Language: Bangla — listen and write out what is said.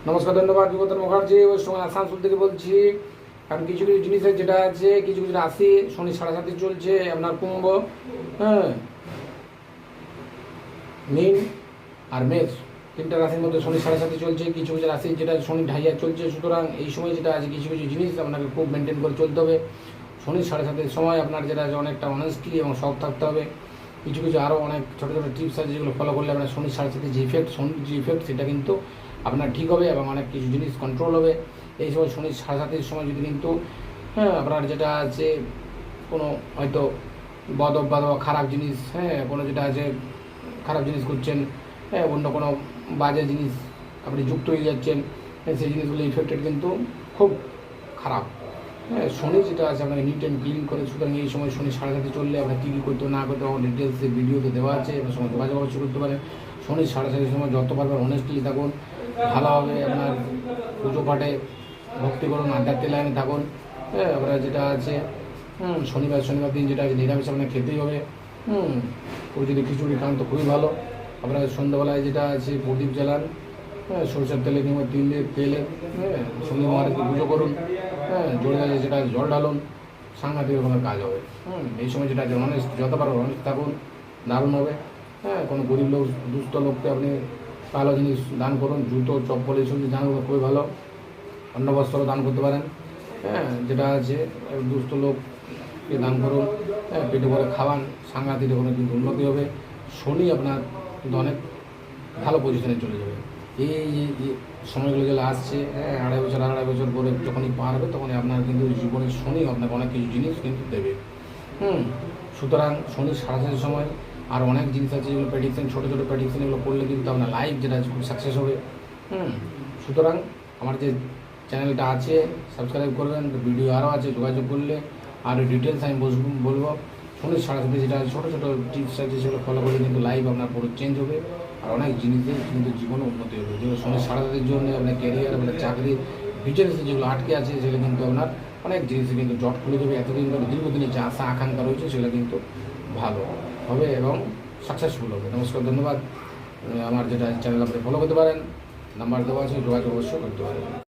নমস্কার, ধন্যবাদ। যুগোত্তর মুখার্জি ওই সময় আসানসোল থেকে বলছি। কারণ কিছু কিছু জিনিসের যেটা আছে, কিছু কিছু রাশি শনি 7.5 চলছে। আপনার কুম্ভ, হ্যাঁ, মীন আর মেষ, তিনটা রাশির মধ্যে শনি 7.5 চলছে। কিছু কিছু রাশি যেটা শনি 2.5 চলছে। সুতরাং এই সময় যেটা আছে, কিছু কিছু জিনিস আপনাকে খুব মেনটেন করে চলতে হবে। শনি 7.5 সময় আপনার যেটা আছে অনেকটা অনেস্টলি এবং সৎ থাকতে হবে। কিছু কিছু আরও অনেক ছোটো ছোটো টিপস আছে যেগুলো ফলো করলে আপনার শনি 7.5 যে ইফেক্ট, শনির যে ইফেক্ট সেটা কিন্তু আপনার ঠিক হবে এবং অনেক কিছু জিনিস কন্ট্রোল হবে। এই সময় শনি 7.5 সময় যদি কিন্তু, হ্যাঁ, আপনার যেটা আছে কোনো হয়তো বদ অভ্যাস বা খারাপ জিনিস, হ্যাঁ, কোনো যেটা আছে খারাপ জিনিস করছেন, হ্যাঁ, অন্য কোনো বাজে জিনিস আপনি যুক্ত হয়ে যাচ্ছেন, সেই জিনিসগুলো ইফেক্টেড কিন্তু খুব খারাপ। হ্যাঁ, শনি যেটা আছে আপনাকে নিট অ্যান্ড ক্লিন করে। সুতরাং এই সময় শনি 7.5 চললে আপনার কী কী করতে না করতে আমার ডিটেলসে ভিডিওতে দেওয়া আছে, এবং সময় যোগাযোগ অবশ্যই করতে পারেন। শনি 7.5 সময় যত পারবেন অনেস্টলি থাকুন, ভালো হবে। আপনার পুজো পাঠে ভক্তি করুন, আধ্যাত্মিক লাইনে থাকুন। হ্যাঁ, আপনার যেটা আছে শনিবার দিন যেটা আছে নিরামিষ আপনার খেতেই হবে। ওই যদি খিচুড়ি খান তো খুবই ভালো। আপনার সন্ধ্যাবেলায় যেটা আছে প্রদীপ জ্বালান, হ্যাঁ, সরষের তেলে কিংবা তেলে, হ্যাঁ, শনি মহারাজকে পুজো করুন। হ্যাঁ, জোরে আছে যেটা জল ঢালুন, সাংঘাতিক রকমের কাজ হবে। এই সময় যেটা আছে অনেস্ট, যত পারো অনেস্ট থাকুন, দারুণ হবে। হ্যাঁ, কোনো গরিব লোক, দুস্থ লোককে আপনি ভালো জিনিস দান করুন, জুতো চপ্পল এইসব যে দান করুন খুবই ভালো। অন্ন বস্ত্র দান করতে পারেন। হ্যাঁ, যেটা আছে দুস্থ লোককে দান করুন, হ্যাঁ, পেটে ভরে খাওয়ান, সাংঘাতিক রকমের কিন্তু উন্নতি হবে। শনি আপনার কিন্তু অনেক ভালো পজিশনে চলে যাবে। এই যে সময়গুলো যেগুলো আসছে, হ্যাঁ, আড়াই বছর পরে যখনই পার হবে তখনই আপনার কিন্তু জীবনের শনি আপনাকে অনেক কিছু জিনিস কিন্তু দেবে। সুতরাং শনি 7.5 সময় আর অনেক জিনিস আছে যেগুলো প্রেডিকশন, ছোটো ছোটো প্রেডিকশন, এগুলো করলে কিন্তু আপনার লাইফ যেটা আছে খুব সাকসেস হবে। সুতরাং আমার যে চ্যানেলটা আছে সাবস্ক্রাইব করবেন, ভিডিও আরও আছে, যোগাযোগ করলে আরও ডিটেলস আমি বলবো। শনি 7.5 যেটা আছে ছোটো ছোটো টিপস আছে সেগুলো ফলো করলে কিন্তু লাইফ আপনার পুরো চেঞ্জ হবে, আর অনেক জিনিসে কিন্তু জীবনে উন্নতি হবে। যেগুলো শনি 7.5 জন্য আপনার ক্যারিয়ার, আপনার চাকরি, বিজনেসে যেগুলো আটকে আছে সেগুলো কিন্তু আপনার অনেক জিনিসে কিন্তু জট খুলে যাবে। এতদিন ধরে দীর্ঘদিনের যে আশা আকাঙ্ক্ষা রয়েছে সেগুলো কিন্তু ভালো হবে এবং সাকসেসফুল হবে। নমস্কার, ধন্যবাদ। আমার যেটা চ্যানেল আপনি ফলো করতে পারেন, নাম্বার দেওয়া আছে, যোগাযোগ অবশ্যই করতে পারেন।